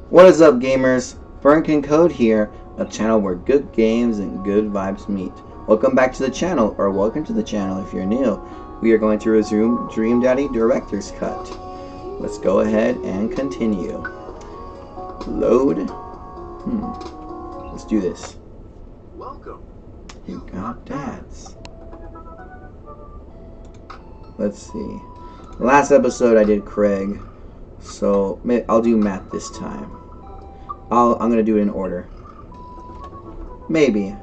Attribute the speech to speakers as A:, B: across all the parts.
A: What is up, gamers? Fernkin Code here, a channel where good games and good vibes meet. Welcome back to the channel, or welcome to the channel if you're new. We are going to resume Dream Daddy Director's Cut. Let's go ahead and continue. Load. Let's do this.
B: Welcome.
A: You got dads. Let's see. Last episode I did Craig, so I'll do Matt this time. I'm gonna do it in order. Maybe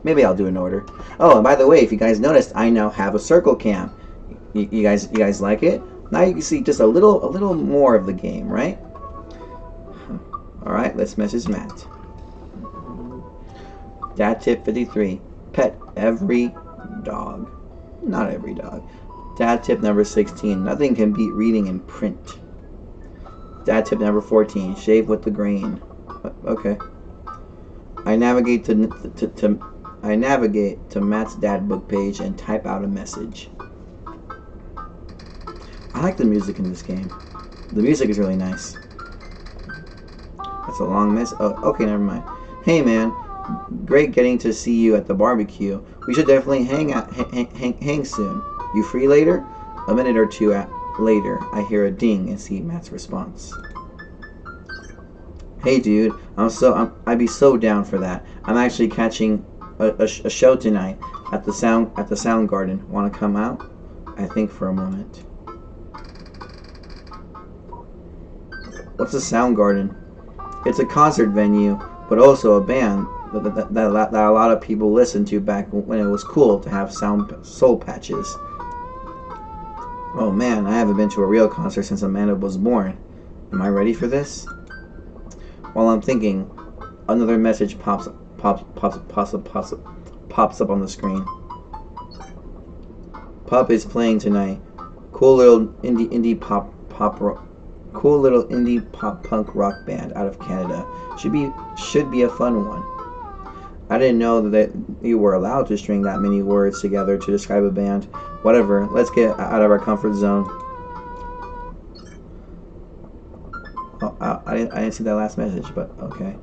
A: I'll do it in order. Oh, and by the way, if you guys noticed, I now have a circle cam. You guys like it? Now you can see just a little more of the game, right? All right, let's message Matt. Dad tip 53: pet every dog. Not every dog. Dad tip number 16: nothing can beat reading in print. Dad tip number 14: shave with the grain. Okay. I navigate to Matt's dad book page and type out a message. I like the music in this game. The music is really nice. That's a long mess. Oh, okay, never mind. Hey man, great getting to see you at the barbecue. We should definitely hang soon. You free later? A minute or two later, I hear a ding and see Matt's response. Hey dude, I'd be so down for that. I'm actually catching a show tonight at the Sound Garden. Want to come out? I think for a moment. What's a Sound Garden? It's a concert venue, but also a band that a lot of people listened to back when it was cool to have soul patches. Oh man, I haven't been to a real concert since Amanda was born. Am I ready for this? While I'm thinking, another message pops up on the screen. Pup is playing tonight. Cool little indie pop punk rock band out of Canada. Should be a fun one. I didn't know that you were allowed to string that many words together to describe a band. Whatever, let's get out of our comfort zone. Oh, I didn't see that last message, but okay.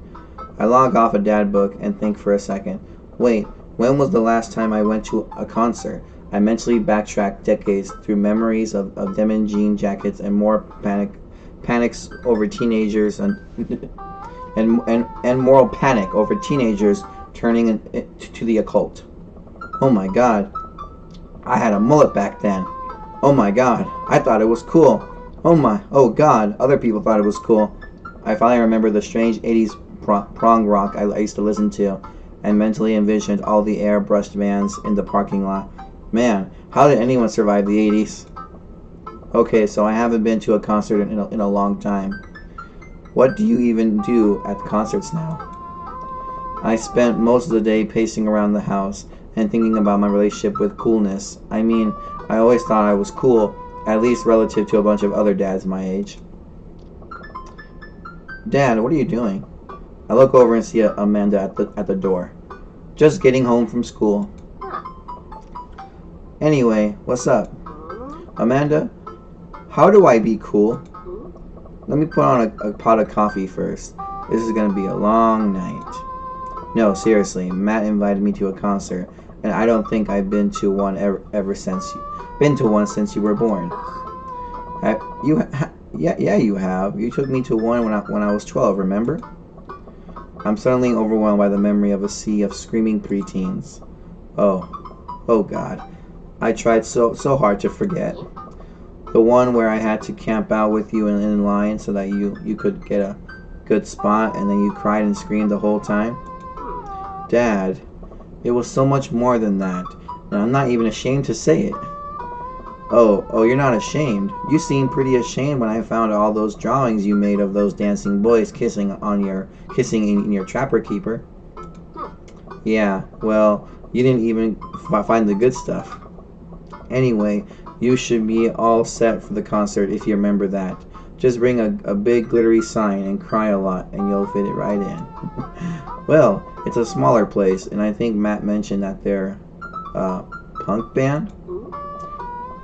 A: I log off a dad book and think for a second. Wait, when was the last time I went to a concert? I mentally backtrack decades through memories of denim jean jackets and more panics over teenagers and moral panic over teenagers turning to the occult. Oh my god, I had a mullet back then. Oh my god, I thought it was cool. Oh god, other people thought it was cool. I finally remember the strange 80s prog rock I used to listen to, and mentally envisioned all the airbrushed vans in the parking lot. Man, how did anyone survive the 80s? Okay, so I haven't been to a concert in a long time. What do you even do at concerts now? I spent most of the day pacing around the house and thinking about my relationship with coolness. I mean, I always thought I was cool, at least relative to a bunch of other dads my age. Dad, what are you doing? I look over and see Amanda at the door. Just getting home from school. Anyway, what's up? Amanda, how do I be cool? Let me put on a pot of coffee first. This is gonna be a long night. No, seriously, Matt invited me to a concert, and I don't think I've been to one since you were born. Yeah, you have. You took me to one when I was 12, remember? I'm suddenly overwhelmed by the memory of a sea of screaming preteens. Oh god. I tried so hard to forget. The one where I had to camp out with you in line so that you could get a good spot, and then you cried and screamed the whole time. Dad, it was so much more than that, and I'm not even ashamed to say it. Oh, you're not ashamed. You seemed pretty ashamed when I found all those drawings you made of those dancing boys kissing in your trapper keeper. Yeah, well, you didn't even find the good stuff. Anyway, you should be all set for the concert if you remember that. Just bring a big glittery sign and cry a lot, and you'll fit it right in. Well, it's a smaller place, and I think Matt mentioned that they're punk band,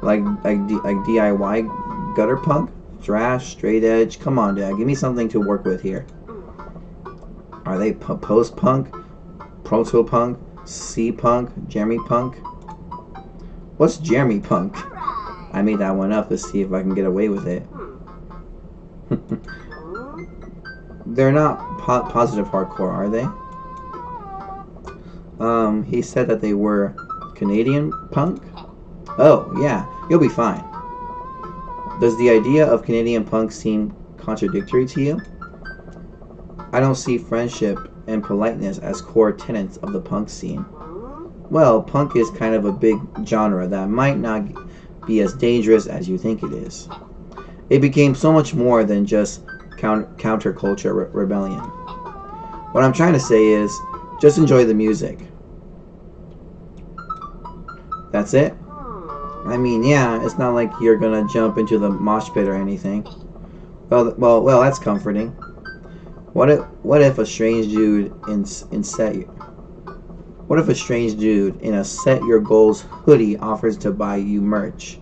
A: like DIY gutter punk. thrash, straight edge. Come on, Dad. Give me something to work with here. Are they post-punk, proto-punk, C-punk, Jeremy punk? What's Jeremy punk? I made that one up to see if I can get away with it. They're not positive hardcore, are they? He said that they were Canadian punk? Oh, yeah, you'll be fine. Does the idea of Canadian punk seem contradictory to you? I don't see friendship and politeness as core tenets of the punk scene. Well, punk is kind of a big genre that might not be as dangerous as you think it is. It became so much more than just counterculture rebellion. What I'm trying to say is, just enjoy the music. That's it? I mean, yeah, it's not like you're gonna jump into the mosh pit or anything. Well, that's comforting. What if a strange dude in a set your goals hoodie offers to buy you merch?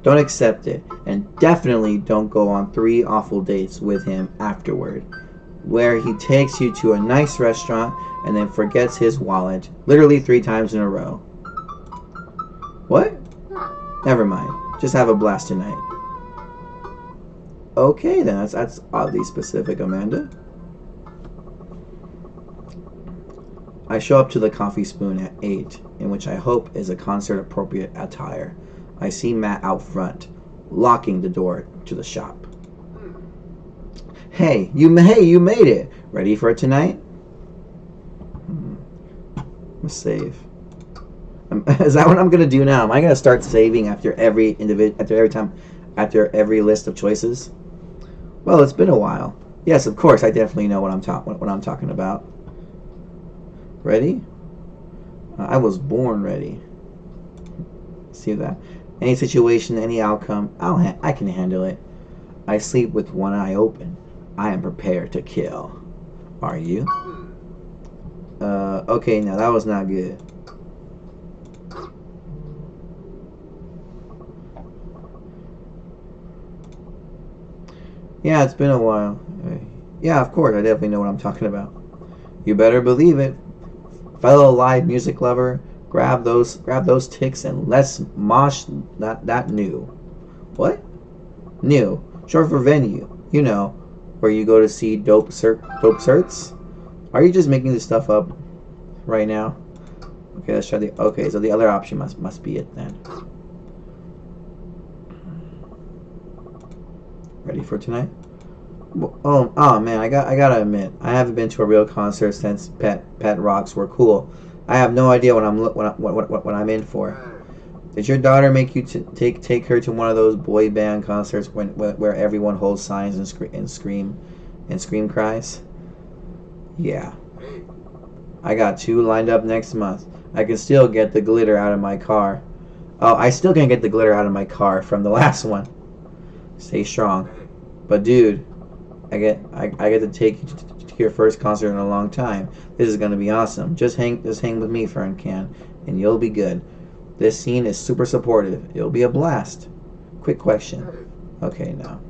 A: Don't accept it, and definitely don't go on 3 awful dates with him afterward, where he takes you to a nice restaurant and then forgets his wallet, literally 3 times in a row. What? Never mind. Just have a blast tonight. Okay then, that's oddly specific, Amanda. I show up to the Coffee Spoon at 8, in which I hope is a concert-appropriate attire. I see Matt out front, locking the door to the shop. Hey, you made it! Ready for it tonight? Let's save. Is that what I'm gonna do now? Am I gonna start saving after every list of choices? Well, it's been a while. Yes, of course, I definitely know what I'm talking about. Ready? I was born ready. See that? Any situation, any outcome, I can handle it. I sleep with one eye open. I am prepared to kill. Are you? Okay, now that was not good. Yeah, it's been a while. Yeah, of course, I definitely know what I'm talking about. You better believe it. Fellow live music lover, grab those ticks and let's mosh that new. What? New. Short for venue. You know, where you go to see dope certs. Are you just making this stuff up right now? Okay, let's try okay, so the other option must be it then. Ready for tonight? Oh man, I gotta admit, I haven't been to a real concert since Pet Rocks were cool. I have no idea what I'm in for. Did your daughter make you take her to one of those boy band concerts where everyone holds signs and scream cries? Yeah. I got 2 lined up next month. I can still get the glitter out of my car. Oh, I still can't get the glitter out of my car from the last one. Stay strong. But dude, I get to take you to your first concert in a long time. This is gonna be awesome. Just hang with me, Fern Can, and you'll be good. This scene is super supportive. It'll be a blast. Quick question. Okay, no.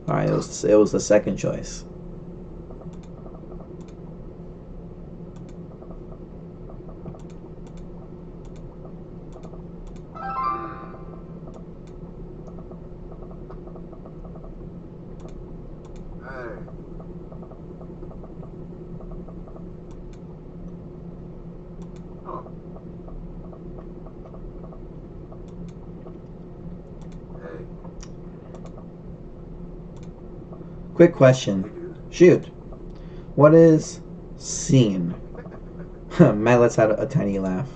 A: All right, it was the second choice. Quick question. Shoot. What is scene? Matt lets out a tiny laugh.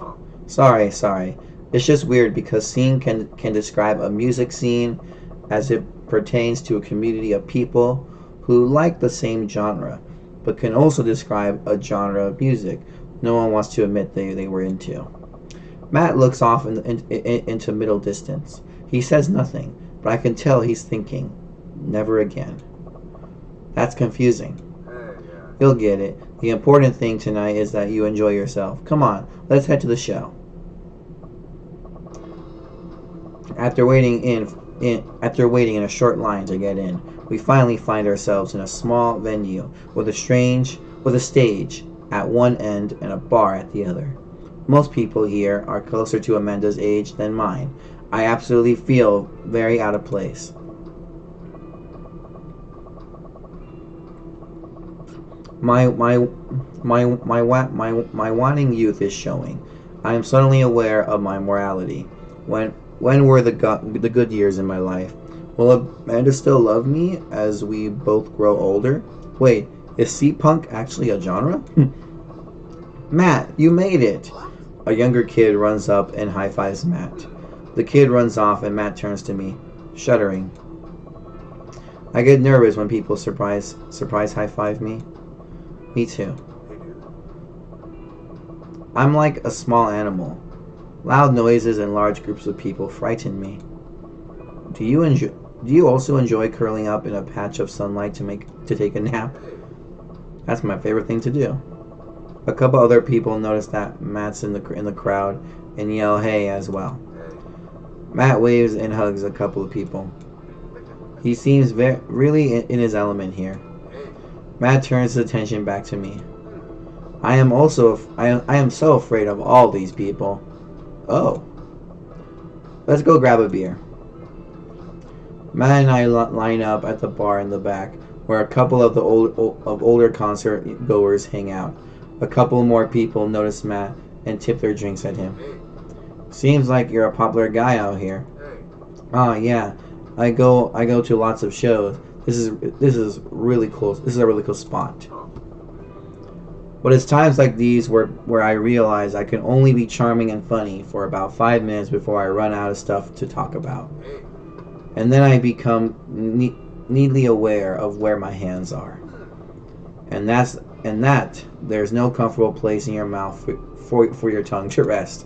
A: Sorry. It's just weird because scene can describe a music scene as it pertains to a community of people who like the same genre, but can also describe a genre of music no one wants to admit they were into. Matt looks off into middle distance. He says nothing, but I can tell he's thinking, never again. That's confusing. You'll get it. The important thing tonight is that you enjoy yourself. Come on, let's head to the show. After waiting in After waiting in a short line to get in, we finally find ourselves in a small venue with a stage at one end and a bar at the other. Most people here are closer to Amanda's age than mine. I absolutely feel very out of place. My wanting youth is showing. I am suddenly aware of my morality. When were the good years in my life? Will Amanda still love me as we both grow older? Wait, is sea-punk actually a genre? Matt, you made it! A younger kid runs up and high-fives Matt. The kid runs off and Matt turns to me, shuddering. I get nervous when people surprise high-five me. Me too. I'm like a small animal. Loud noises and large groups of people frighten me. Do you also enjoy curling up in a patch of sunlight to take a nap? That's my favorite thing to do. A couple other people notice that Matt's in the crowd and yell hey as well. Matt waves and hugs a couple of people. He seems really in his element here. Matt turns his attention back to me. I am so afraid of all these people. Oh. Let's go grab a beer. Matt and I line up at the bar in the back, where a couple of the older concert goers hang out. A couple more people notice Matt and tip their drinks at him. Seems like you're a popular guy out here. Oh yeah, I go to lots of shows. This is really close. This is a really cool spot. But it's times like these where I realize I can only be charming and funny for about 5 minutes before I run out of stuff to talk about. And then I become neatly aware of where my hands are. And that there's no comfortable place in your mouth for your tongue to rest.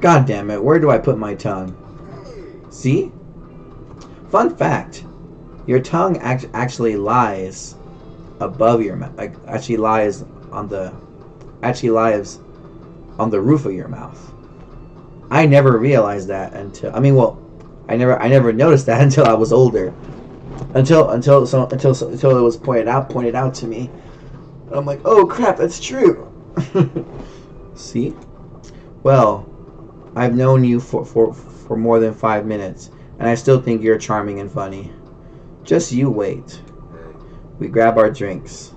A: God damn it, where do I put my tongue? See? Fun fact. Your tongue actually lies above your mouth. Actually lies on the roof of your mouth. I never realized that until I never noticed that until I was older. Until it was pointed out to me. And I'm like, "Oh crap, that's true." See? Well, I've known you for more than 5 minutes, and I still think you're charming and funny. Just you wait. We grab our drinks.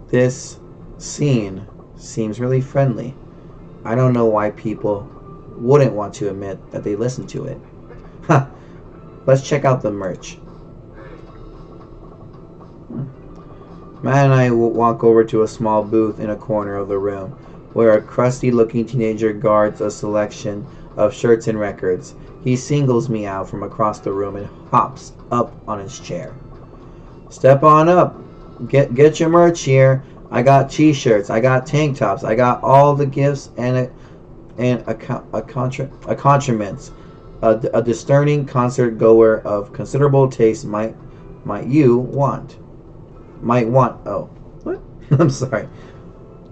A: This scene seems really friendly. I don't know why people wouldn't want to admit that they listen to it. Huh. Let's check out the merch. Matt and I walk over to a small booth in a corner of the room, where a crusty-looking teenager guards a selection of shirts and records. He singles me out from across the room and hops up on his chair. Step on up. Get your merch here. I got t-shirts. I got tank tops. I got all the gifts and accoutrements. A discerning concert goer of considerable taste might want. Oh, what? I'm sorry.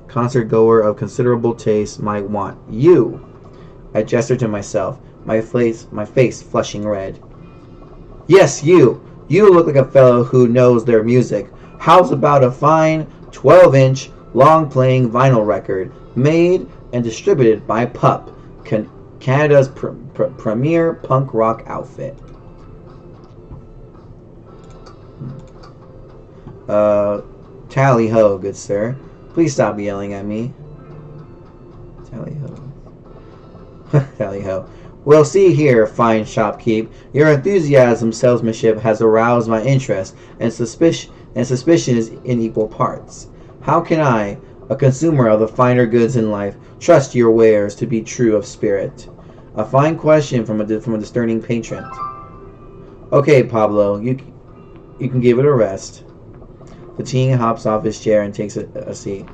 A: Concert goer of considerable taste might want you. I gesture to myself, my face flushing red. Yes, you. You look like a fellow who knows their music. How's about a fine 12-inch long-playing vinyl record made and distributed by Pup, Canada's premier punk rock outfit? Tally ho, good sir. Please stop yelling at me. Tally ho. Tally ho. Well, see here, fine shopkeep. Your enthusiasm salesmanship has aroused my interest, and suspicion is in equal parts. How can I, a consumer of the finer goods in life, trust your wares to be true of spirit? A fine question from a discerning patron. Okay, Pablo, you can give it a rest. The teen hops off his chair and takes a seat.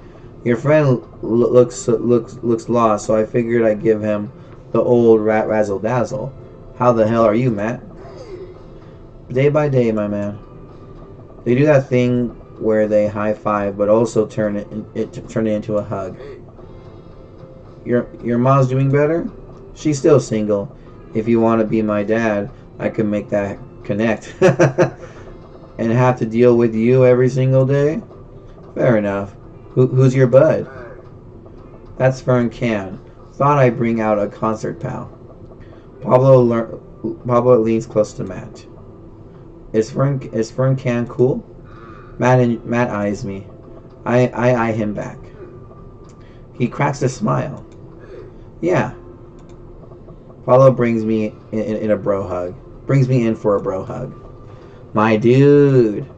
A: Your friend looks lost, so I figured I'd give him the old razzle dazzle. How the hell are you, Matt? Day by day, my man. They do that thing where they high five, but also turn it into a hug. Your mom's doing better? She's still single. If you want to be my dad, I can make that connect. And have to deal with you every single day? Fair enough. Who's your bud? That's Fern Can. Thought I'd bring out a concert pal. Pablo leans close to Matt. Is Fern Can cool? Matt eyes me. I eye him back. He cracks a smile. Yeah. Pablo brings me in a bro hug. Brings me in for a bro hug. My dude.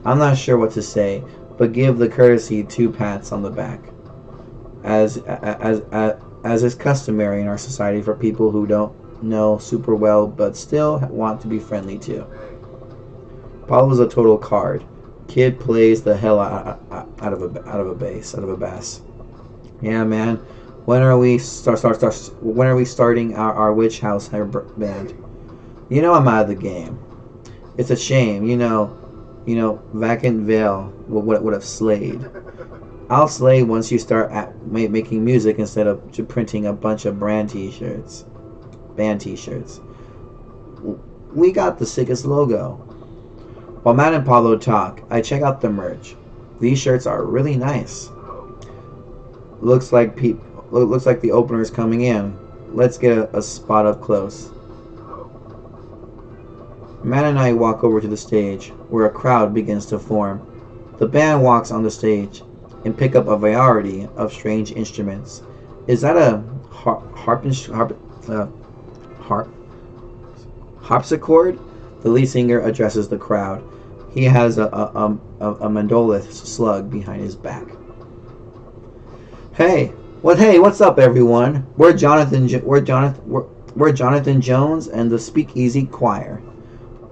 A: I'm not sure what to say, but give the courtesy 2 pats on the back. As is customary in our society for people who don't know super well but still want to be friendly too. Pablo's a total card. Kid plays the hell out of a bass. Yeah, man. When are we starting our witch house band? You know I'm out of the game. It's a shame. You know, Vacant Veil would have slayed. I'll slay once you start making music instead of printing a bunch of band t-shirts. We got the sickest logo. While Matt and Pablo talk, I check out the merch. These shirts are really nice. Looks like the opener's coming in. Let's get a spot up close. Matt and I walk over to the stage, where a crowd begins to form. The band walks on the stage and pick up a variety of strange instruments. Is that a harpsichord? The lead singer addresses the crowd. He has a mandolith slug behind his back. Hey, what's up, everyone? We're Jonathan Jones and the Speakeasy Choir.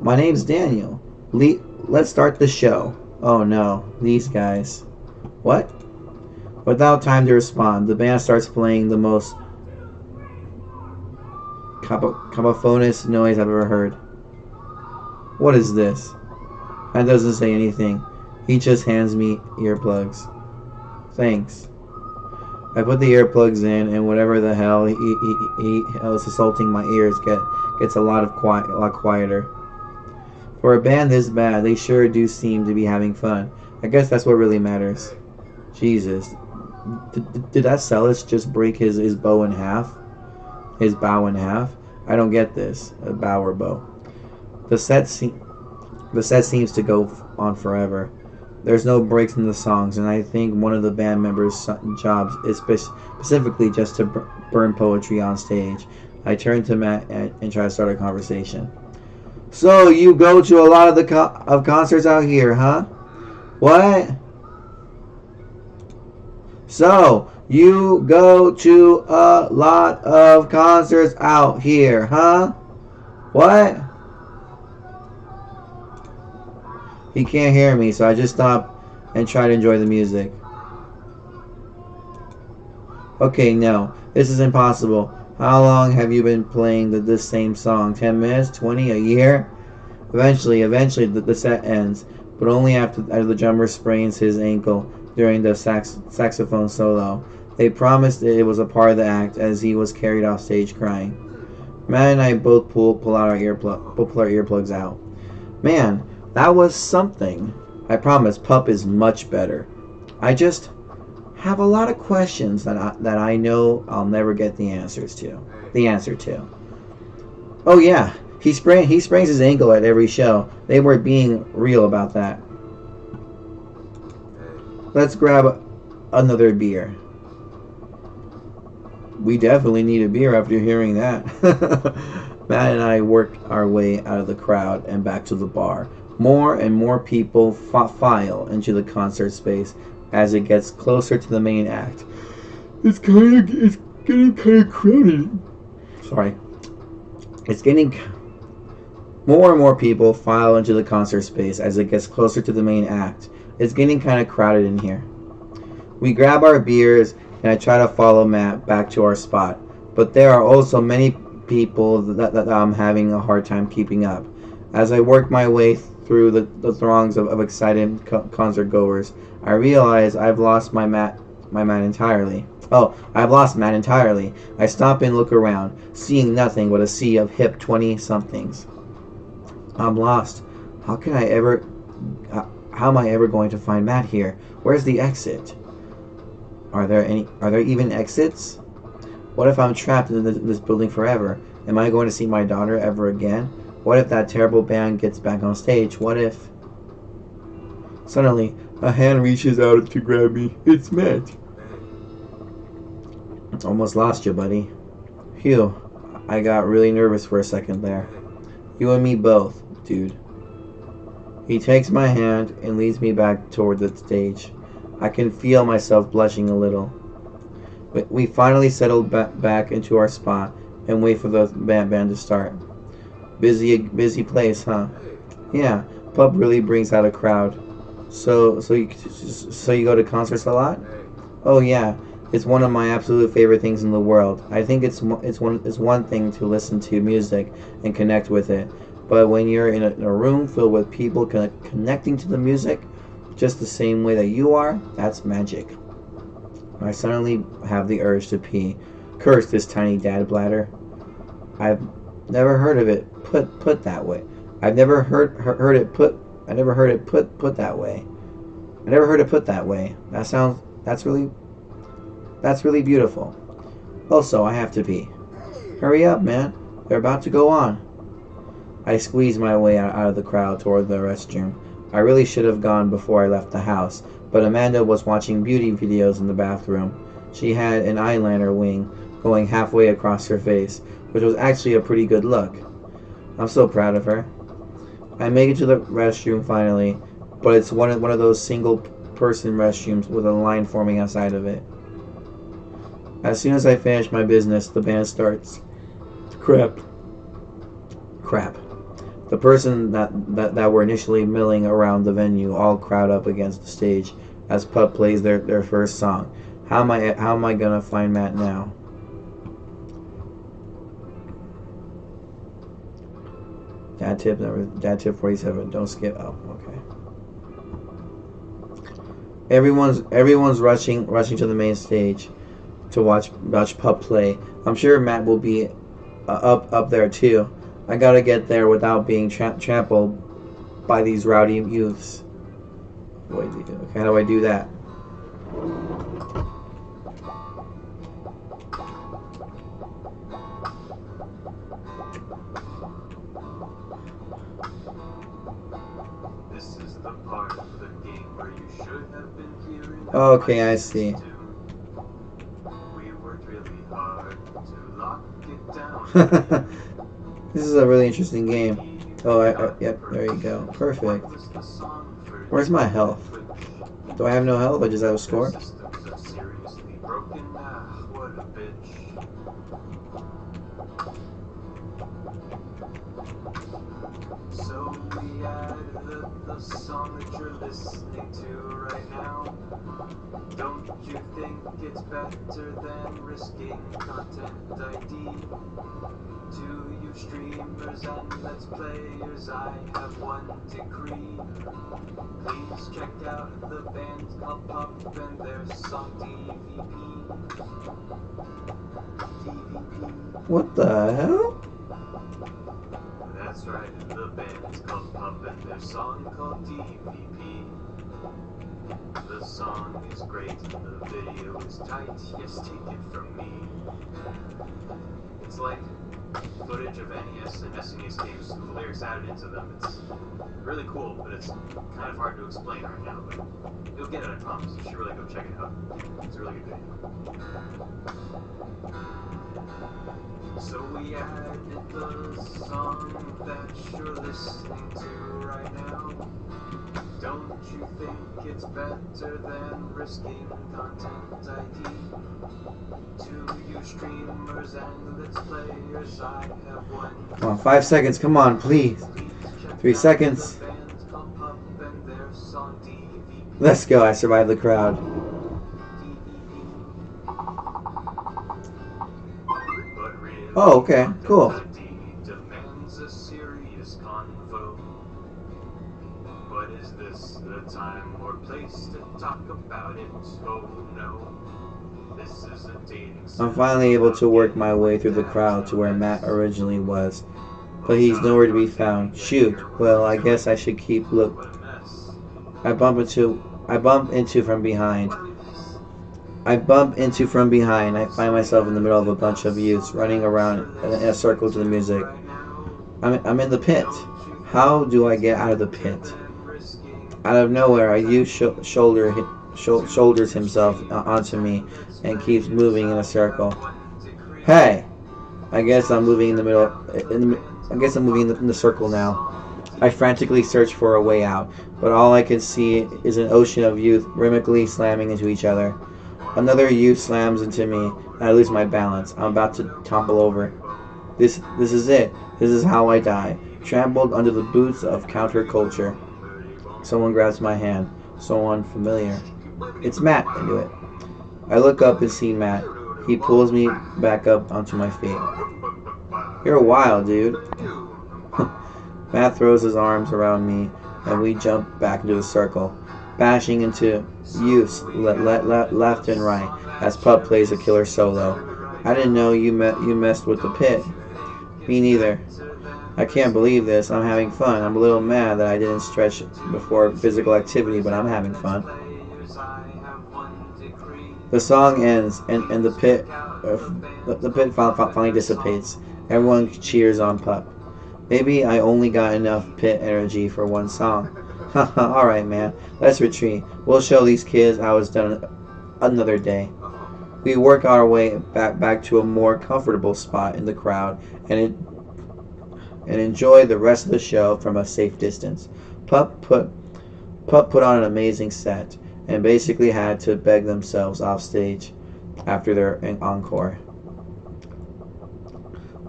A: My name's Daniel. Let's start the show. Oh no, these guys. What? Without time to respond, the band starts playing the most cacophonous noise I've ever heard. What is this? Matt doesn't say anything. He just hands me earplugs. Thanks. I put the earplugs in, and whatever the hell he is assaulting my ears gets a lot quieter. For a band this bad, they sure do seem to be having fun. I guess that's what really matters. Jesus. Did that cellist just break his bow in half? His bow in half? I don't get this. A bow or bow. The set seems to go on forever. There's no breaks in the songs, and I think one of the band members' jobs is specifically just to burn poetry on stage. I turn to Matt and try to start a conversation. So you go to a lot of the concerts out here, huh? What? So you go to a lot of concerts out here, huh? What? He can't hear me, so I just stop and try to enjoy the music. Okay, no, this is impossible. How long have you been playing this same song? 10 minutes? 20? A year? Eventually, the set ends, but only after the drummer sprains his ankle during the saxophone solo. They promised it was a part of the act as he was carried off stage crying. Matt and I both pull our earplugs out. Man, that was something. I promise Pup is much better. I just have a lot of questions that I know I'll never get the answer to. Oh yeah, he sprains his ankle at every show. They were being real about that. Let's grab another beer. We definitely need a beer after hearing that. Matt and I work our way out of the crowd and back to the bar. More and more people file into the concert space as it gets closer to the main act. It's getting kind of crowded. Sorry. More and more people file into the concert space as it gets closer to the main act. It's getting kind of crowded in here. We grab our beers and I try to follow Matt back to our spot, but there are also many people that I'm having a hard time keeping up. As I work my way through the throngs of excited concert goers, I realize I've lost my Matt entirely. Oh, I've lost Matt entirely. I stop and look around, seeing nothing but a sea of hip 20-somethings. I'm lost. How can I ever... How am I ever going to find Matt here? Where's the exit? Are there even exits? What if I'm trapped in this building forever? Am I going to see my daughter ever again? What if that terrible band gets back on stage? What if... Suddenly, a hand reaches out to grab me. It's Matt. Almost lost you, buddy. Phew. I got really nervous for a second there. You and me both, dude. He takes my hand and leads me back toward the stage. I can feel myself blushing a little. We finally settled back into our spot and wait for the band to start. Busy place, huh? Yeah, pub really brings out a crowd. So you go to concerts a lot? Oh yeah, it's one of my absolute favorite things in the world. I think it's one thing to listen to music and connect with it, but when you're in a room filled with people connecting to the music, just the same way that you are, that's magic. I suddenly have the urge to pee. Curse this tiny dad bladder. I've never heard of it put that way. I've never heard it put. I never heard it put that way. I never heard it put that way. That's really beautiful. Also, I have to pee. Hurry up, man. They're about to go on. I squeeze my way out of the crowd toward the restroom. I really should have gone before I left the house, but Amanda was watching beauty videos in the bathroom. She had an eyeliner wing going halfway across her face, which was actually a pretty good look. I'm so proud of her. I make it to the restroom finally, but it's one of those single-person restrooms with a line forming outside of it. As soon as I finish my business, the band starts. Crap. The person that were initially milling around the venue all crowd up against the stage as Pup plays their first song. How am I gonna find Matt now? Dad tip 47. Don't skip. Oh, okay. Everyone's rushing to the main stage to watch Pup play. I'm sure Matt will be up there too. I gotta get there without being trampled by these rowdy youths. How do I do that?
B: This is the part of the game where you should have been hearing.
A: Okay, I see.
B: We worked really hard to lock it down.
A: This is a really interesting game. Oh, yep, there you go. Perfect. Where's my health? Do I have no health? I just have a score?
B: So we added the song that you're listening to right now. Don't you think it's better than risking content ID? To you streamers and let's players, I have one decree. Please check out the band called Pop and their song DVP.
A: What the hell?
B: That's right, the band's called Pop and their song called DVP. The song is great and the video is tight, yes, take it from me. It's like footage of NES and SNES games with the lyrics added into them. It's really cool, but it's kind of hard to explain right now, but you'll get it, I promise. You should really go check it out. It's a really good video. So we added the song that you're listening to right now. Don't you think it's better than risking content ID? To you streamers and let's players, I have one.
A: Come on, 5 seconds. Come on, please. 3 seconds. Let's go. I survived the crowd. Oh, okay. Cool.
B: Demands a serious convo. But is this the time or place to talk about it? Oh no.
A: I'm finally able to work my way through the crowd to where Matt originally was, but he's nowhere to be found. Shoot. Well, I guess I should keep look. I bump into from behind. I bump into from behind. I find myself in the middle of a bunch of youths running around in a circle to the music. I'm in the pit. How do I get out of the pit? Out of nowhere, a youth shoulders himself onto me and keeps moving in a circle. Hey! I guess I'm moving in the middle. I guess I'm moving in the circle now. I frantically search for a way out, but all I can see is an ocean of youth rhythmically slamming into each other. Another youth slams into me, and I lose my balance. I'm about to topple over. This is it. This is how I die. Trampled under the boots of counterculture. Someone grabs my hand. Someone familiar. It's Matt. I knew it. I look up and see Matt. He pulls me back up onto my feet. You're wild, dude. Matt throws his arms around me, and we jump back into the circle, bashing into youths left and right as Pup plays a killer solo. I didn't know you messed with the pit. Me neither. I can't believe this. I'm having fun. I'm a little mad that I didn't stretch before physical activity, but I'm having fun. The song ends, and the pit finally dissipates. Everyone cheers on Pup. Maybe I only got enough pit energy for one song. Haha, alright man, let's retreat. We'll show these kids how it's done another day. We work our way back to a more comfortable spot in the crowd and enjoy the rest of the show from a safe distance. Pup put on an amazing set and basically had to beg themselves off stage after their encore.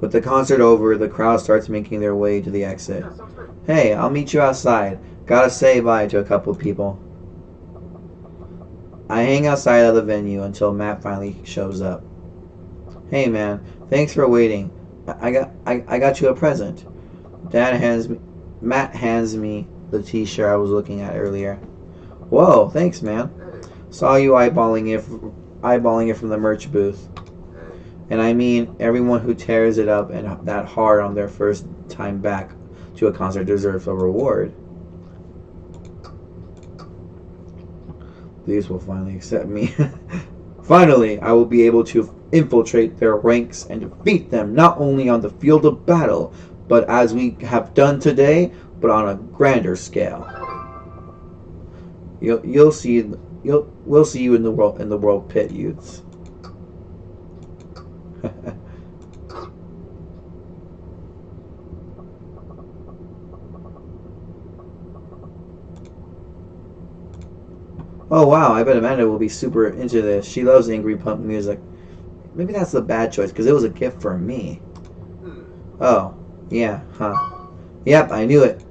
A: With the concert over, the crowd starts making their way to the exit. Hey, I'll meet you outside. Gotta say bye to a couple of people. I hang outside of the venue until Matt finally shows up. Hey man, thanks for waiting. I got you a present. Matt hands me the t-shirt I was looking at earlier. Whoa, thanks man. Saw you eyeballing it from the merch booth. And I mean, everyone who tears it up and that hard on their first time back to a concert deserves a reward. These will finally accept me. Finally, I will be able to infiltrate their ranks and defeat them not only on the field of battle, but as we have done today, but on a grander scale. We'll see you in the world pit, youths. Oh wow, I bet Amanda will be super into this. She loves angry punk music. Maybe that's the bad choice, because it was a gift for me. Oh, yeah, huh. Yep, I knew it.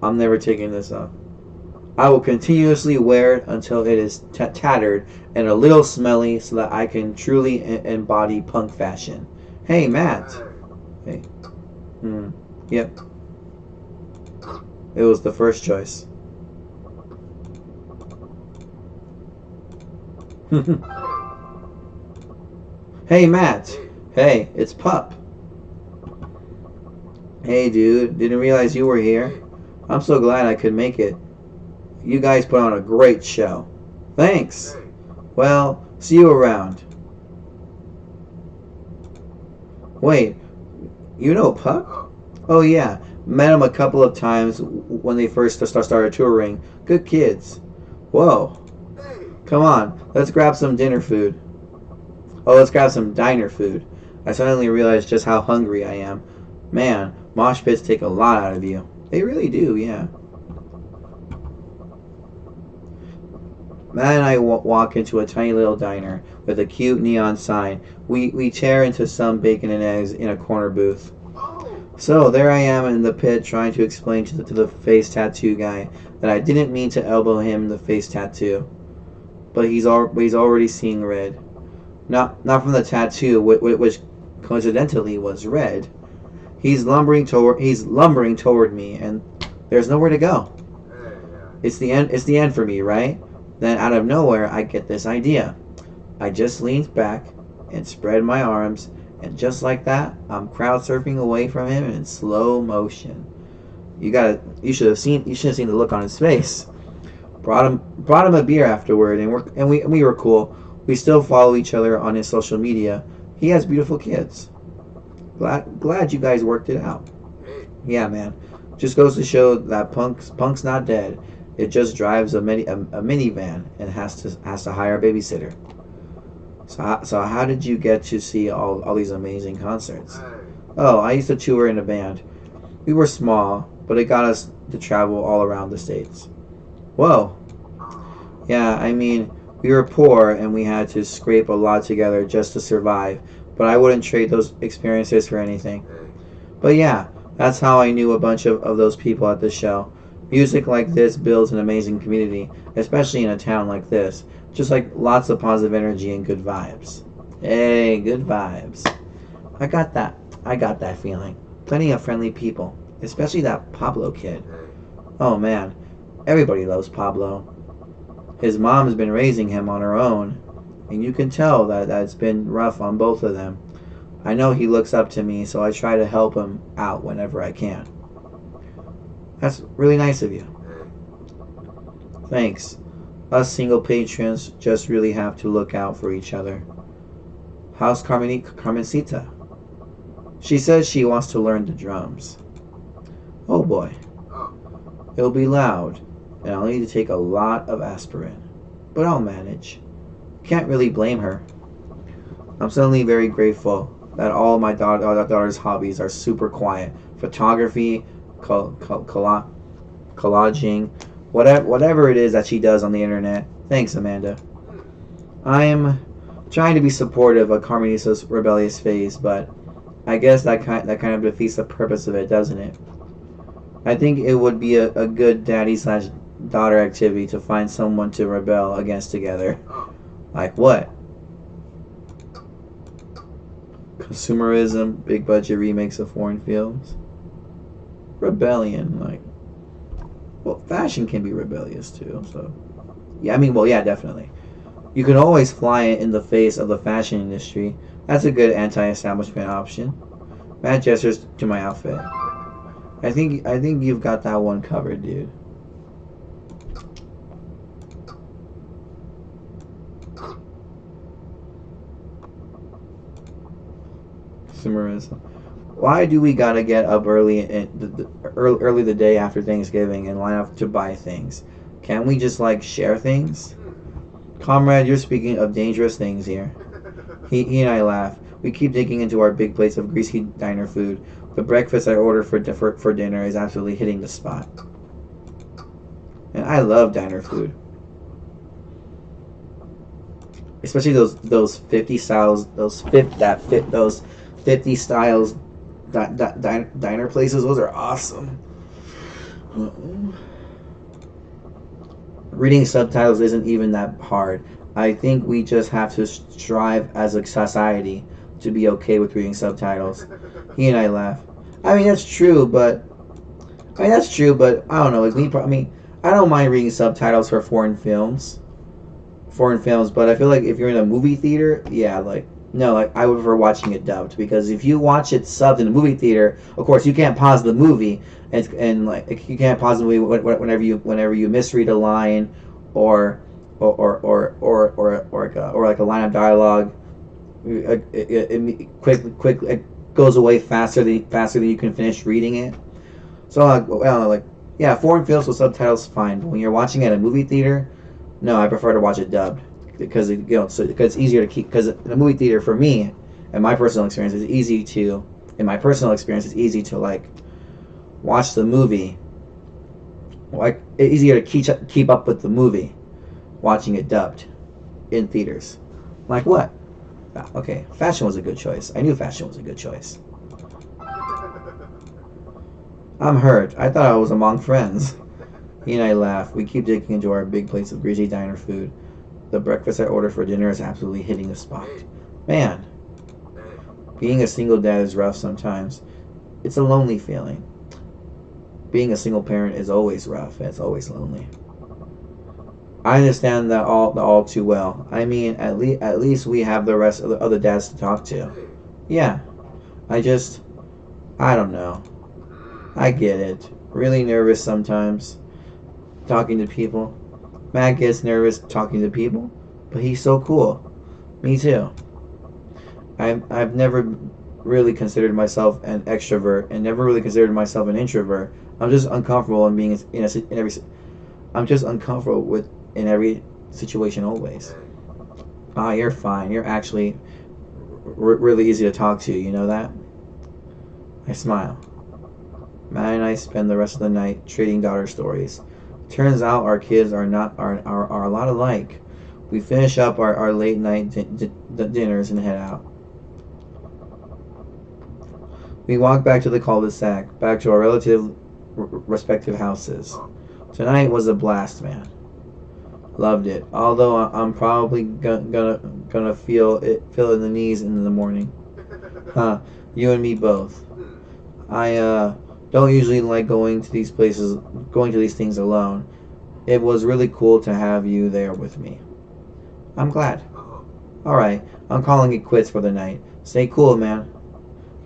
A: I'm never taking this off. I will continuously wear it until it is tattered and a little smelly so that I can truly embody punk fashion. Hey, Matt. Hey. Yep. It was the first choice. Hey, Matt. Hey, it's Pup. Hey, dude. Didn't realize you were here. I'm so glad I could make it. You guys put on a great show. Thanks. Well, see you around. Wait, you know Pup? Oh yeah, met him a couple of times when they first started touring. Good kids. Whoa. Come on, let's grab some dinner food. Oh, let's grab some diner food. I suddenly realized just how hungry I am. Man, mosh pits take a lot out of you. They really do, yeah. Matt and I walk into a tiny little diner with a cute neon sign. We tear into some bacon and eggs in a corner booth. So there I am in the pit trying to explain to the face tattoo guy that I didn't mean to elbow him in the face tattoo. But he's already seeing red. Not from the tattoo, which coincidentally was red. He's lumbering toward me, and There's nowhere to go.
B: Hey, yeah.
A: It's the end. It's the end for me, right? Then out of nowhere, I get this idea. I just leaned back and spread my arms, and just like that, I'm crowd surfing away from him in slow motion. You should have seen. You should have seen the look on his face. Brought him a beer afterward, and we were cool. We still follow each other on his social media. He has beautiful kids. Glad you guys worked it out.
B: Hey.
A: Yeah, man. Just goes to show that punk's not dead. It just drives a minivan and has to hire a babysitter. So how did you get to see all these amazing concerts?
B: Hey.
A: Oh, I used to tour in a band. We were small, but it got us to travel all around the states. Whoa. Yeah, I mean, we were poor and we had to scrape a lot together just to survive, but I wouldn't trade those experiences for anything.
B: Hey.
A: But yeah, that's how I knew a bunch of those people at the show. Music like this builds an amazing community, especially in a town like this. Just like lots of positive energy and good vibes. Hey, good vibes. I got that. I got that feeling. Plenty of friendly people, especially that Pablo kid.
B: Hey.
A: Oh man, everybody loves Pablo. His mom's been raising him on her own, and you can tell that it's been rough on both of them. I know he looks up to me, so I try to help him out whenever I can. That's really nice of you.
B: Hey.
A: Thanks. Us single patrons just really have to look out for each other. How's Carmencita? She says she wants to learn the drums. Oh boy.
B: Oh.
A: It'll be loud, and I'll need to take a lot of aspirin. But I'll manage. Can't really blame her. I'm suddenly very grateful that all my daughter's hobbies are super quiet. Photography, collaging, whatever it is that she does on the internet. Thanks, Amanda. I'm trying to be supportive of Carmenisa's rebellious phase, but I guess that kind of defeats the purpose of it, doesn't it? I think it would be a good daddy/daughter activity to find someone to rebel against together.
B: Oh.
A: Like what? Consumerism, big budget remakes of foreign films. Rebellion, like, well, fashion can be rebellious too. So, yeah, I mean, well, yeah, definitely. You can always fly it in the face of the fashion industry. That's a good anti-establishment option. Mad gestures to my outfit. I think you've got that one covered, dude. Consumerism. Why do we gotta get up early early the day after Thanksgiving and line up to buy things? Can't we just like share things? Comrade, you're speaking of dangerous things here. He and I laugh. We keep digging into our big plates of greasy diner food. The breakfast I ordered for dinner is absolutely hitting the spot. And I love diner food. Especially those 50 styles, those 50 styles diner places. Those are awesome. Reading subtitles isn't even that hard. I think we just have to strive as a society to be okay with reading subtitles. He and I laugh. I mean, that's true, but I don't know. Like me, I mean, I don't mind reading subtitles for foreign films, but I feel like if you're in a movie theater, yeah, like no, like I would prefer watching it dubbed, because if you watch it subbed in a movie theater, of course you can't pause the movie, and like you can't pause the movie whenever you misread a line or like a line of dialogue. It goes away faster than you can finish reading it. So I don't know, like yeah, foreign films with subtitles fine, but when you're watching at a movie theater, no, I prefer to watch it dubbed, because because it's easier to keep, because in a movie theater for me, in my personal experience, it's easy to like watch the movie, like it's easier to keep up with the movie watching it dubbed in theaters. Like what? Okay, fashion was a good choice. I knew fashion was a good choice. I'm hurt. I thought I was among friends. He and I laugh. We keep digging into our big plates of greasy diner food. The breakfast I ordered for dinner is absolutely hitting the spot. Man, being a single dad is rough sometimes. It's a lonely feeling. being a single parent is always rough. It's always lonely. I understand that all too well. I mean, at least we have the rest of the other dads to talk to. Yeah, I don't know. I get it. Really nervous sometimes talking to people. Matt gets nervous talking to people, but he's so cool. Me too. I've never really considered myself an extrovert and never really considered myself an introvert. I'm just uncomfortable in being in every. I'm just uncomfortable with in every situation always. Ah, you're fine. You're actually really easy to talk to. You know that? I smile. Matt and I spend the rest of the night trading daughter stories. Turns out our kids are a lot alike. We finish up our late night dinners and head out. We walk back to the cul-de-sac, back to our respective houses. Tonight was a blast, man. Loved it. Although I'm probably gonna feel in the knees in the morning. Huh? You and me both. I don't usually like going to these things alone. It was really cool to have you there with me. I'm glad. All right, I'm calling it quits for the night. Stay cool, man.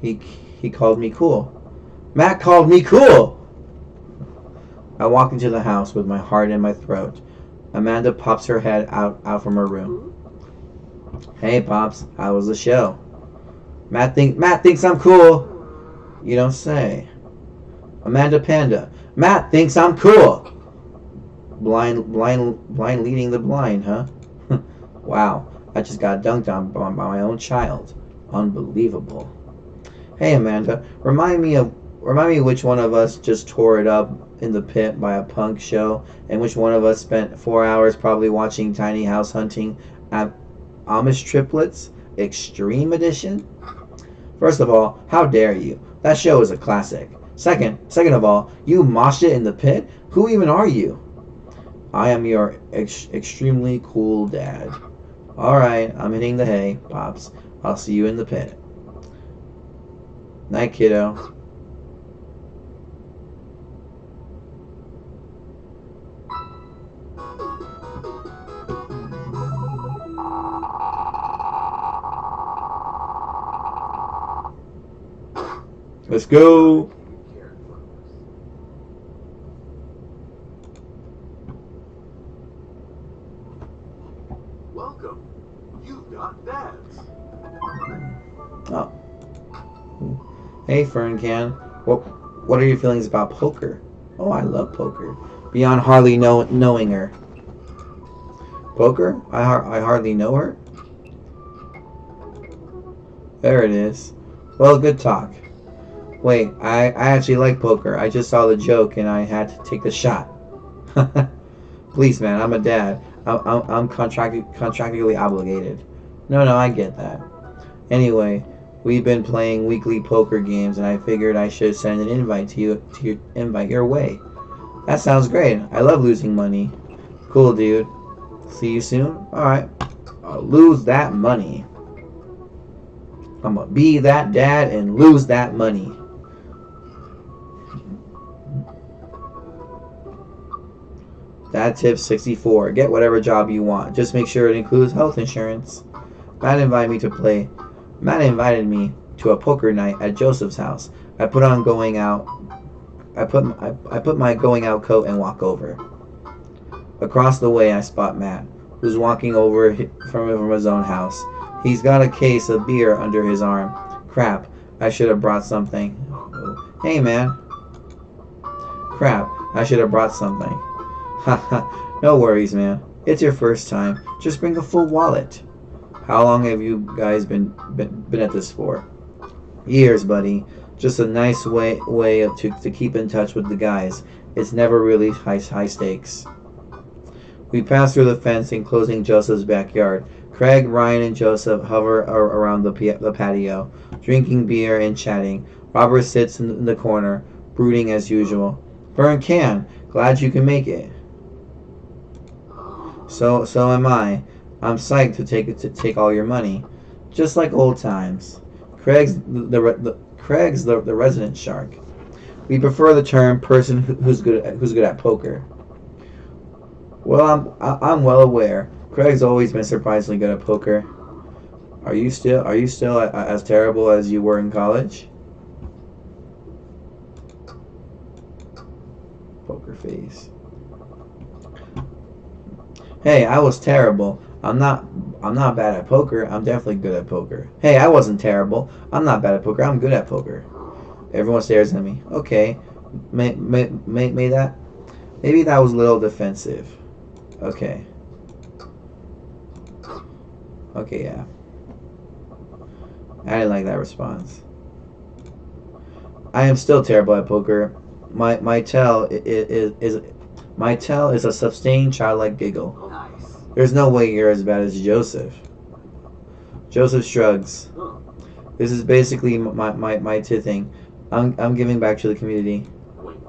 A: He called me cool. Matt called me cool. I walk into the house with my heart in my throat. Amanda pops her head out from her room. Hey, Pops, how was the show? Matt thinks I'm cool. You don't say. Amanda Panda. Matt thinks I'm cool. Blind leading the blind, huh? Wow, I just got dunked on by my own child. Unbelievable. Hey, Amanda, remind me which one of us just tore it up in the pit by a punk show, and which one of us spent 4 hours probably watching tiny house hunting at Amish Triplets Extreme Edition? First of all, how dare you? That show is a classic. Second of all, you moshed it in the pit? Who even are you? I am your extremely cool dad. Alright, I'm hitting the hay, Pops. I'll see you in the pit. Night, kiddo. Let's go.
B: Welcome. You've got dads.
A: Oh. Hey, Fern Can. What are your feelings about poker? Oh, I love poker. Beyond hardly knowing her. Poker? I hardly know her. There it is. Well, good talk. Wait, I actually like poker. I just saw the joke and I had to take the shot. Please, man, I'm a dad. I'm contractually obligated. No, I get that. Anyway, we've been playing weekly poker games, and I figured I should send an invite to your invite your way. That sounds great. I love losing money. Cool, dude. See you soon. All right. I'll lose that money. I'm gonna be that dad and lose that money. Dad tip 64. Get whatever job you want. Just make sure it includes health insurance. Matt invited me to a poker night at Joseph's house. I put my going out coat and walk over. Across the way I spot Matt, who's walking over from his own house. He's got a case of beer under his arm. Crap, I should have brought something. Hey, man. Crap, I should have brought something. Haha, no worries, man. It's your first time. Just bring a full wallet. How long have you guys been at this for? Years, buddy. Just a nice way to keep in touch with the guys. It's never really high stakes. We pass through the fence enclosing Joseph's backyard. Craig, Ryan, and Joseph hover around the patio, drinking beer and chatting. Robert sits in the corner, brooding as usual. Fern Can, glad you can make it. So am I. I'm psyched to take all your money, just like old times. Craig's the resident shark. We prefer the term person who's good at poker. Well, I'm well aware. Craig's always been surprisingly good at poker. Are you still as terrible as you were in college? Poker face. Hey, I was terrible. I'm not bad at poker. I'm definitely good at poker. Hey, I wasn't terrible. I'm not bad at poker. I'm good at poker. Everyone stares at me. Okay. May that maybe that was a little defensive. Okay. Okay, yeah. I didn't like that response. I am still terrible at poker. My tell is my tell is a sustained childlike giggle.
B: Nice.
A: There's no way you're as bad as Joseph. Joseph shrugs. This is basically my thing. I'm giving back to the community.
B: Wink.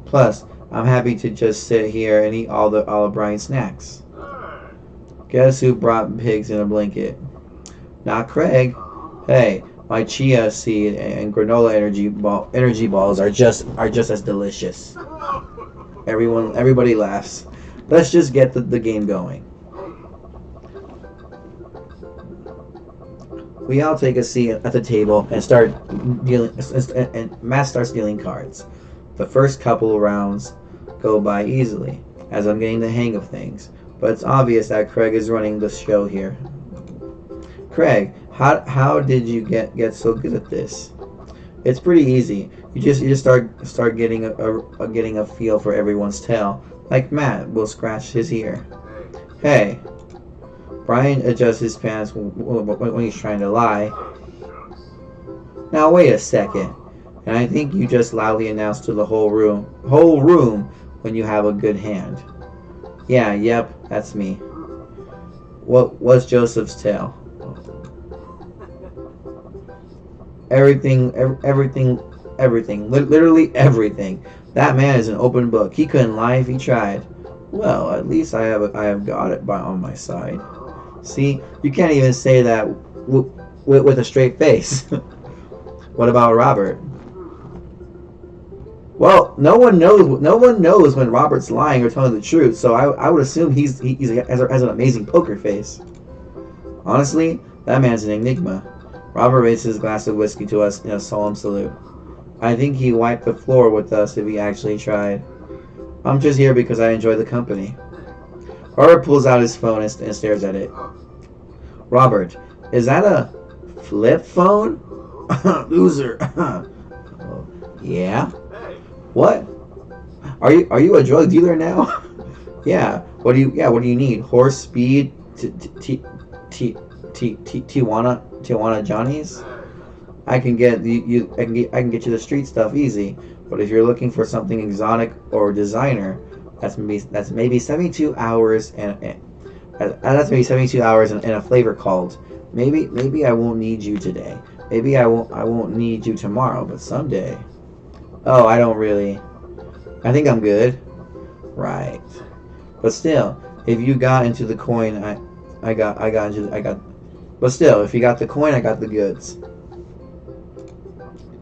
A: Plus, I'm happy to just sit here and eat all of Brian's snacks. Guess who brought pigs in a blanket? Not Craig. Hey, my chia seed and granola energy balls are just as delicious. Everybody laughs. Let's just get the game going. We all take a seat at the table and start dealing. And Matt starts dealing cards. The first couple of rounds go by easily, as I'm getting the hang of things. But it's obvious that Craig is running the show here. Craig, how did you get so good at this? It's pretty easy. You just start getting a feel for everyone's tail. Like Matt will scratch his ear. Hey. Brian adjusts his pants when he's trying to lie. Now wait a second. And I think you just loudly announced to the whole room when you have a good hand. Yeah, yep, that's me. What's Joseph's tale? Everything, literally everything. That man is an open book. He couldn't lie if he tried. Well, at least I have got it on my side. See, you can't even say that with a straight face. What about Robert? Well, no one knows when Robert's lying or telling the truth. So I would assume he has an amazing poker face. Honestly, that man's an enigma. Robert raises his glass of whiskey to us in a solemn salute. I think he wiped the floor with us if he actually tried. I'm just here because I enjoy the company. Robert pulls out his phone and stares at it. Robert, is that a flip phone? Loser. Yeah? What? Are you a drug dealer now? Yeah. What do you need? Horse speed? Tijuana Johnnies? I can get you the street stuff easy, but if you're looking for something exotic or designer, that's maybe 72 hours and that's maybe 72 hours and a flavor called. Maybe I won't need you today. Maybe I won't need you tomorrow, but someday. Oh, I don't really. I think I'm good. Right. But still, if you got into the coin, but still, if you got the coin, I got the goods.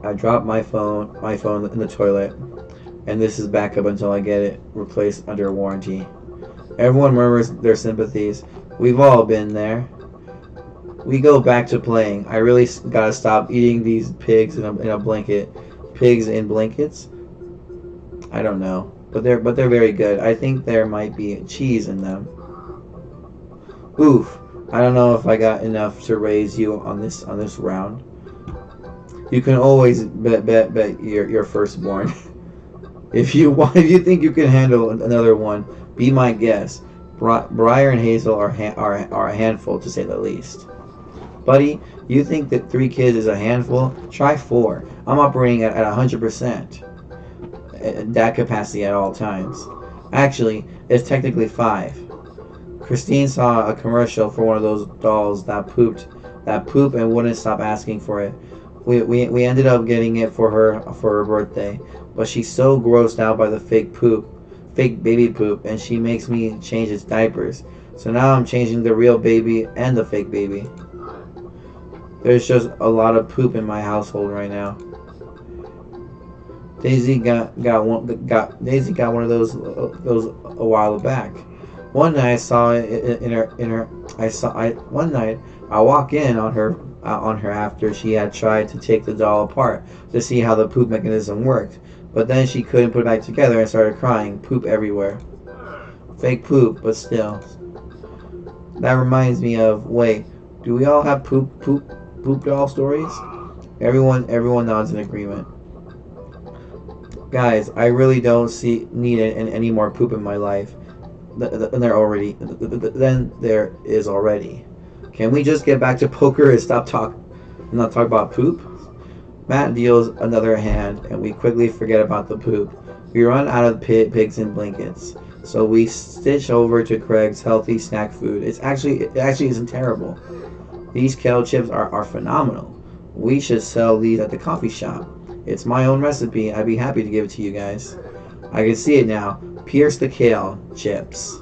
A: I dropped my phone in the toilet, and this is backup until I get it replaced under warranty. Everyone murmurs their sympathies. We've all been there. We go back to playing. I really gotta stop eating these pigs in a blanket. Pigs in blankets? I don't know, but they're very good. I think there might be cheese in them. Oof. I don't know if I got enough to raise you on this round. You can always bet your firstborn. If you think you can handle another one, be my guest. Briar and Hazel are a handful, to say the least. Buddy, you think that 3 kids is a handful? Try 4. I'm operating at 100%. That capacity at all times. Actually, it's technically 5. Christine saw a commercial for one of those dolls that pooped and wouldn't stop asking for it. We ended up getting it for her birthday, but she's so grossed out by the fake baby poop, and she makes me change its diapers. So now I'm changing the real baby and the fake baby. There's just a lot of poop in my household right now. Daisy got one of those a while back. One night I saw it in her one night I walk in on her after she had tried to take the doll apart to see how the poop mechanism worked. But then she couldn't put it back together and started crying, poop everywhere. Fake poop, but still. That reminds me of, wait, do we all have poop doll stories? Everyone nods in agreement. Guys, I really don't need any more poop in my life. Then there is already. Can we just get back to poker and not talk about poop? Matt deals another hand, and we quickly forget about the poop. We run out of pigs and blankets, so we stitch over to Craig's healthy snack food. It actually isn't terrible. These kale chips are phenomenal. We should sell these at the coffee shop. It's my own recipe. I'd be happy to give it to you guys. I can see it now. Pierce the Kale chips.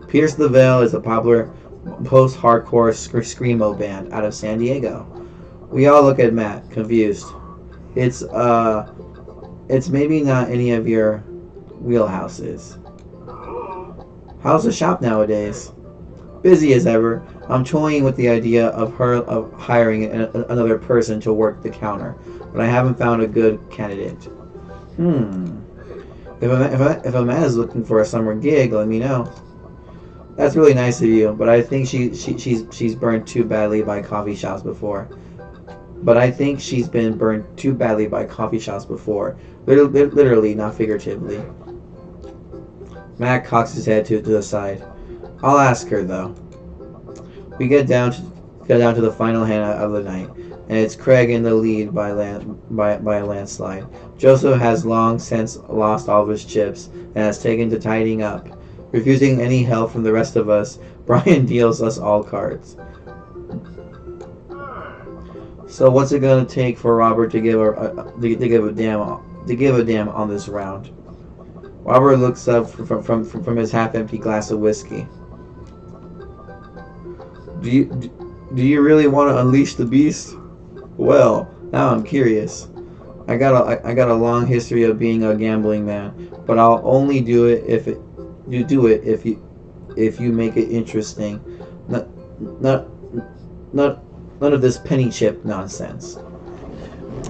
A: Pierce the Veil is a popular post-hardcore screamo band out of San Diego. We all look at Matt, confused. It's maybe not any of your wheelhouses. How's the shop nowadays? Busy as ever. I'm toying with the idea of hiring another person to work the counter, but I haven't found a good candidate. If Amanda is looking for a summer gig, let me know. That's really nice of you, but I think she's burned too badly by coffee shops before. Literally, not figuratively. Matt cocks his head to the side. I'll ask her though. We get down to the final hand of the night, and it's Craig in the lead by a landslide. Joseph has long since lost all of his chips and has taken to tidying up. Refusing any help from the rest of us, Brian deals us all cards. So what's it gonna take for Robert to give a damn on this round? Robert looks up from his half-empty glass of whiskey. Do you really want to unleash the beast? Well, now I'm curious. I got a long history of being a gambling man, but I'll only do it if you make it interesting. None of this penny chip nonsense.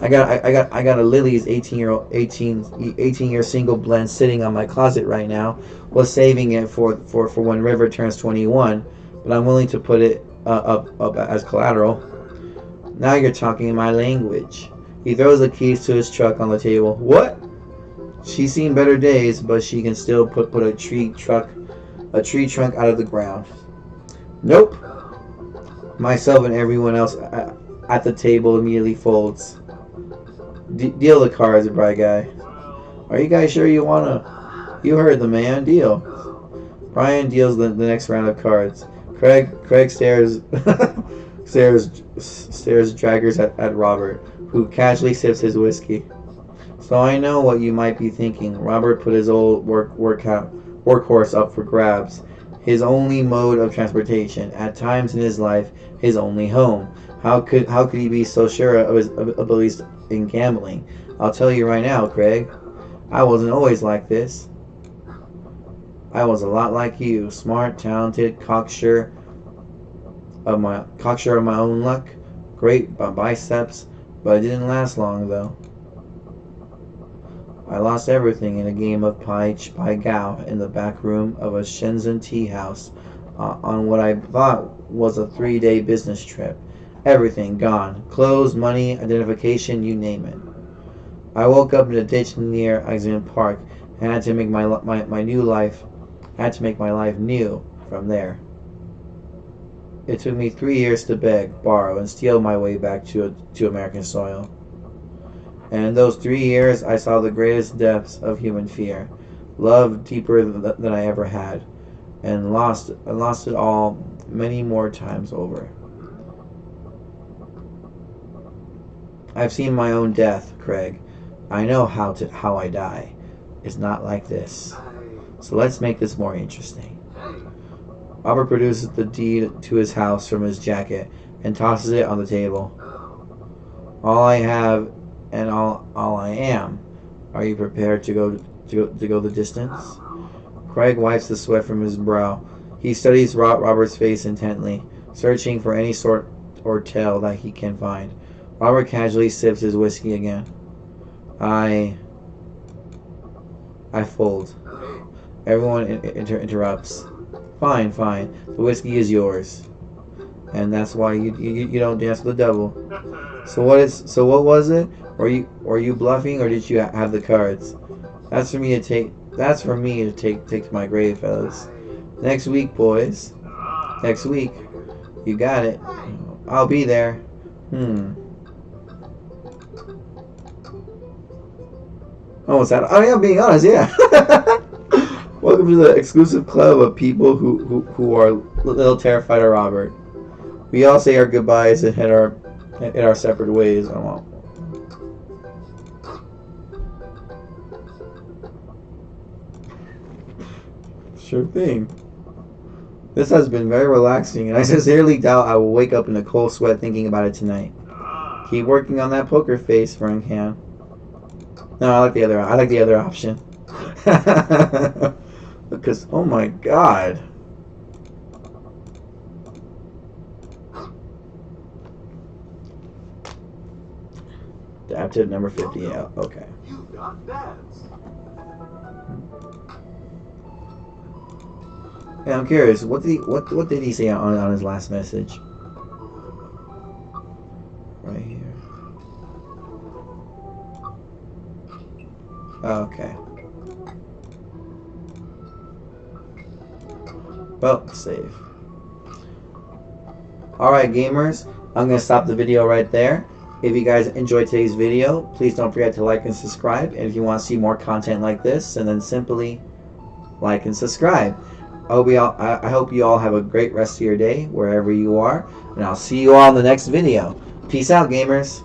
A: I got a Lily's 18-year single blend sitting on my closet right now. Was saving it for when River turns 21, but I'm willing to put it up as collateral. Now you're talking my language. He throws the keys to his truck on the table. What? She's seen better days, but she can still put a tree trunk out of the ground. Nope. Myself and everyone else at the table immediately folds. Deal the cards, bright guy. Are you guys sure you wanna? You heard the man. Deal. Brian deals the next round of cards. Craig stares daggers at Robert, who casually sips his whiskey. So I know what you might be thinking. Robert put his old workhorse up for grabs. His only mode of transportation, at times in his life, his only home. How could he be so sure of his abilities in gambling? I'll tell you right now, Craig. I wasn't always like this. I was a lot like you, smart, talented, cocksure of my own luck, great biceps, but it didn't last long though. I lost everything in a game of pai gow in the back room of a Shenzhen tea house on what I thought was a 3-day business trip. Everything gone. Clothes, money, identification, you name it. I woke up in a ditch near Exon Park and had to make my life new from there. It took me 3 years to beg, borrow, and steal my way back to American soil. And in those 3 years, I saw the greatest depths of human fear, love deeper than I ever had, and lost it all many more times over. I've seen my own death, Craig. I know how I die. It's not like this. So let's make this more interesting. Robert produces the deed to his house from his jacket and tosses it on the table. All I have and all I am. Are you prepared to go the distance? Craig wipes the sweat from his brow. He studies Robert's face intently, searching for any sort or tell that he can find. Robert casually sips his whiskey again. I fold. Everyone interrupts. Fine. The whiskey is yours, and that's why you don't dance with the devil. So what was it? Were you bluffing, or did you have the cards? That's for me to take to my grave, fellas. Next week, boys. Next week. You got it. I'll be there. Oh, what's that? Oh yeah, I'm being honest, yeah. Welcome to the exclusive club of people who are a little terrified of Robert. We all say our goodbyes and head our separate ways. Sure thing. This has been very relaxing, and I sincerely doubt I will wake up in a cold sweat thinking about it tonight. Keep working on that poker face, Frank Han. No, I like the other option. Because oh my god. Adapted number 50. Yeah, okay.
B: You got dads.
A: Yeah, I'm curious. What did he say on his last message? Right here. Okay. Well, save. Alright, gamers. I'm going to stop the video right there. If you guys enjoyed today's video, please don't forget to like and subscribe. And if you want to see more content like this, and then simply like and subscribe. I hope you all have a great rest of your day, wherever you are. And I'll see you all in the next video. Peace out, gamers.